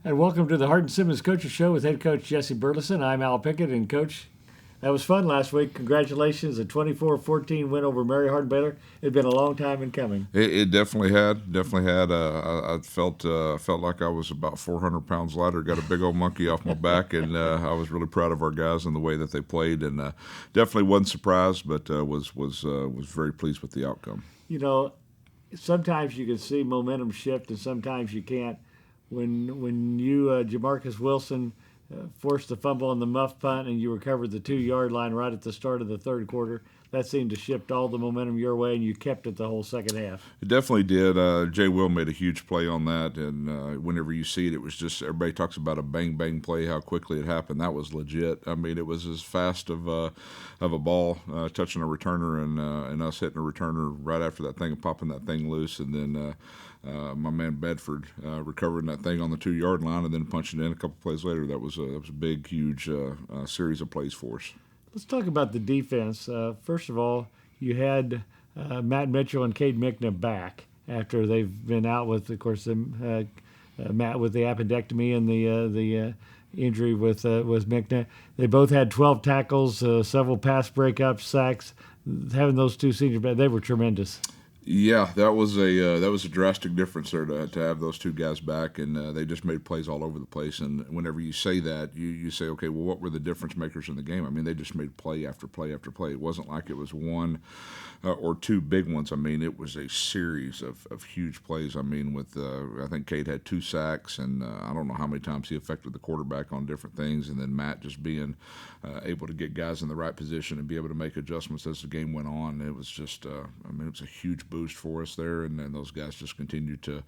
And welcome to the Hardin-Simmons Coaches Show with head coach Jesse Burleson. I'm Al Pickett, and coach, that was fun last week. Congratulations, a 24-14 win over Mary Hardin-Baylor. It's been a long time in coming. It definitely had. I felt like I was about 400 pounds lighter. Got a big old monkey off my back, and I was really proud of our guys and the way that they played. And definitely wasn't surprised, but was very pleased with the outcome. You know, sometimes you can see momentum shift, and sometimes you can't. When you, Jamarcus Wilson, forced the fumble on the muff punt and you recovered the 2-yard line right at the start of the third quarter, that seemed to shift all the momentum your way, and you kept it the whole second half. It definitely did. Jay Will made a huge play on that, and whenever you see it, it was just everybody talks about a bang play, how quickly it happened. That was legit. I mean, it was as fast of a ball touching a returner and us hitting a returner right after that thing and popping that thing loose, and then. My man Bedford recovering that thing on the 2-yard line and then punching it in a couple plays later. That was a big, huge series of plays for us. Let's talk about the defense. First of all, you had Matt Mitchell and Cade Mickna back after they've been out with, of course, Matt with the appendectomy and the injury with Mickna. They both had 12 tackles, several pass breakups, sacks. Having those two seniors back, they were tremendous. Yeah, that was a drastic difference there to have those two guys back, and they just made plays all over the place. And whenever you say that, you say, okay, well, what were the difference makers in the game? I mean, they just made play after play after play. It wasn't like it was one or two big ones. I mean, it was a series of huge plays. I mean, with I think Cade had 2 sacks, and I don't know how many times he affected the quarterback on different things, and then Matt just being able to get guys in the right position and be able to make adjustments as the game went on. It was just, it was a huge boost for us there, and those guys just continued to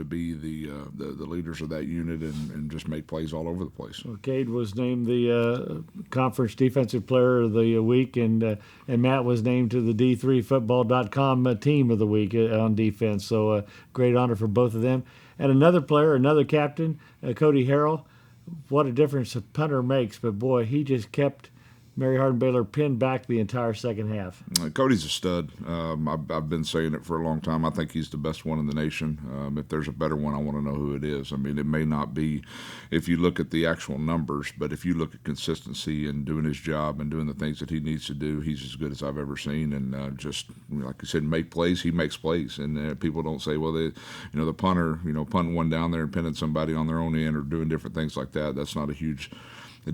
be the leaders of that unit and just make plays all over the place. Well, Cade was named the conference defensive player of the week, and Matt was named to the D3Football.com team of the week on defense. So great honor for both of them. And another player, another captain, Cody Harrell. What a difference a punter makes, but boy, he just kept Mary Hardin-Baylor pinned back the entire second half. Cody's a stud. I've been saying it for a long time. I think he's the best one in the nation. If there's a better one, I want to know who it is. I mean, it may not be if you look at the actual numbers, but if you look at consistency and doing his job and doing the things that he needs to do, he's as good as I've ever seen. And just like I said, make plays. He makes plays. And people don't say, well, the punter, punting one down there and pinning somebody on their own end or doing different things like that. That's not a huge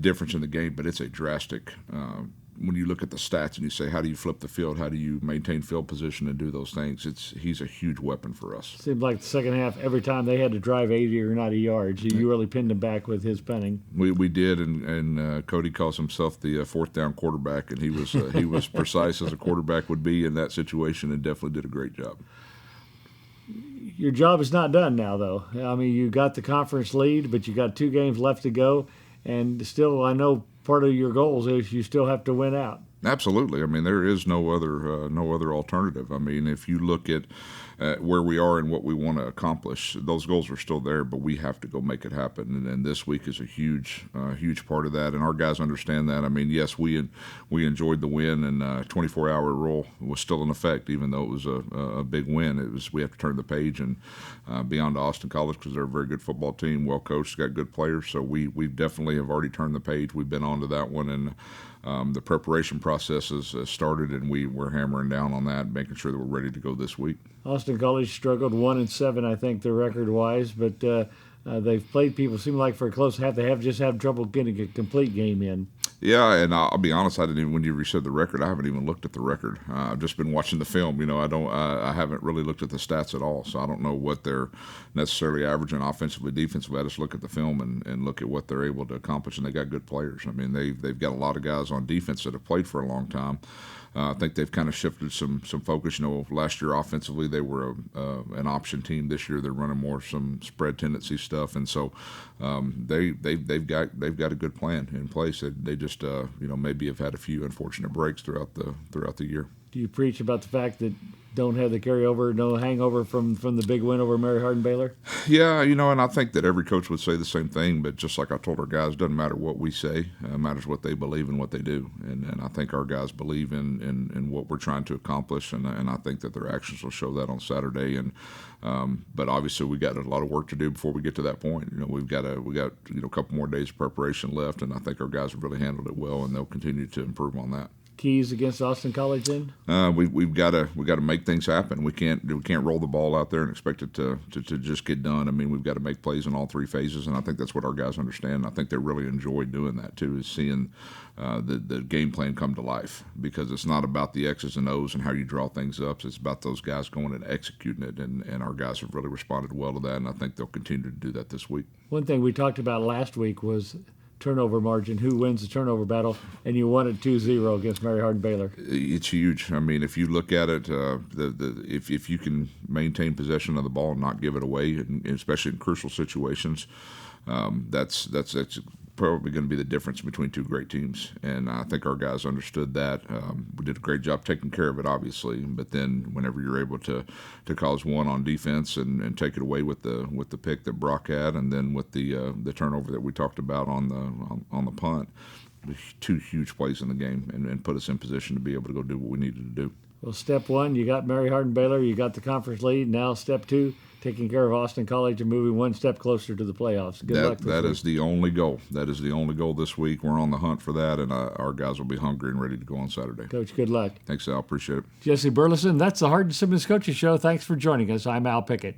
difference in the game, but it's a drastic. When you look at the stats and you say, how do you flip the field? How do you maintain field position and do those things? He's a huge weapon for us. Seemed like the second half, every time they had to drive 80 or 90 yards, you really pinned him back with his punting. We did, and Cody calls himself the fourth down quarterback, and he was precise as a quarterback would be in that situation, and definitely did a great job. Your job is not done now, though. I mean, you got the conference lead, but you got 2 games left to go. And still, I know part of your goals is you still have to win out. Absolutely. I mean, there is no other alternative. I mean, if you look at where we are and what we want to accomplish, those goals are still there, but we have to go make it happen. And this week is a huge part of that. And our guys understand that. I mean, yes, we enjoyed the win, and 24-hour rule was still in effect, even though it was a big win. We have to turn the page and be on to Austin College because they're a very good football team, well coached, got good players. So we definitely have already turned the page. We've been on to that one, and the preparation process has started, and we're hammering down on that, making sure that we're ready to go this week. Austin College struggled 1-7, I think, the record-wise, but they've played people. Seem like for a close half, they just have trouble getting a complete game in. Yeah, and I'll be honest, I didn't even, when you said the record, I haven't even looked at the record. I've just been watching the film. I haven't really looked at the stats at all, so I don't know what they're necessarily averaging offensively, defensively. I just look at the film and look at what they're able to accomplish, and they got good players. I mean, they've got a lot of guys on defense that have played for a long time. I think they've kind of shifted some focus. Last year offensively they were an option team. This year they're running more some spread tendency stuff, and so they've got a good plan in place. They just maybe have had a few unfortunate breaks throughout the year. Do you preach about the fact that don't have the carryover, no hangover from the big win over Mary Hardin-Baylor? Yeah, and I think that every coach would say the same thing, but just like I told our guys, doesn't matter what we say, it matters what they believe and what they do. And I think our guys believe in what we're trying to accomplish, and I think that their actions will show that on Saturday. And but obviously we got a lot of work to do before we get to that point. We got a couple more days of preparation left, and I think our guys have really handled it well, and they'll continue to improve on that. Keys against Austin College then? We've got to make things happen. We can't roll the ball out there and expect it to just get done. I mean, we've got to make plays in all three phases, and I think that's what our guys understand. I think they really enjoy doing that too, is seeing the game plan come to life, because it's not about the X's and O's and how you draw things up. It's about those guys going and executing it, and our guys have really responded well to that, and I think they'll continue to do that this week. One thing we talked about last week was turnover margin, who wins the turnover battle, and you won it 2-0 against Mary Hardin-Baylor. It's huge. I mean, if you look at it, if you can maintain possession of the ball and not give it away, and especially in crucial situations, that's probably going to be the difference between two great teams. And I think our guys understood that. We did a great job taking care of it, obviously, but then whenever you're able to cause one on defense and take it away with the pick that Brock had, and then with the turnover that we talked about on the punt, two huge plays in the game, and put us in position to be able to go do what we needed to do. Well, step one, you got Mary Hardin-Baylor, you got the conference lead. Now step two, taking care of Austin College and moving one step closer to the playoffs. Good luck this week. That is the only goal. That is the only goal this week. We're on the hunt for that, and our guys will be hungry and ready to go on Saturday. Coach, good luck. Thanks, Al. Appreciate it. Jesse Burleson, that's the Hardin-Simmons Coaches Show. Thanks for joining us. I'm Al Pickett.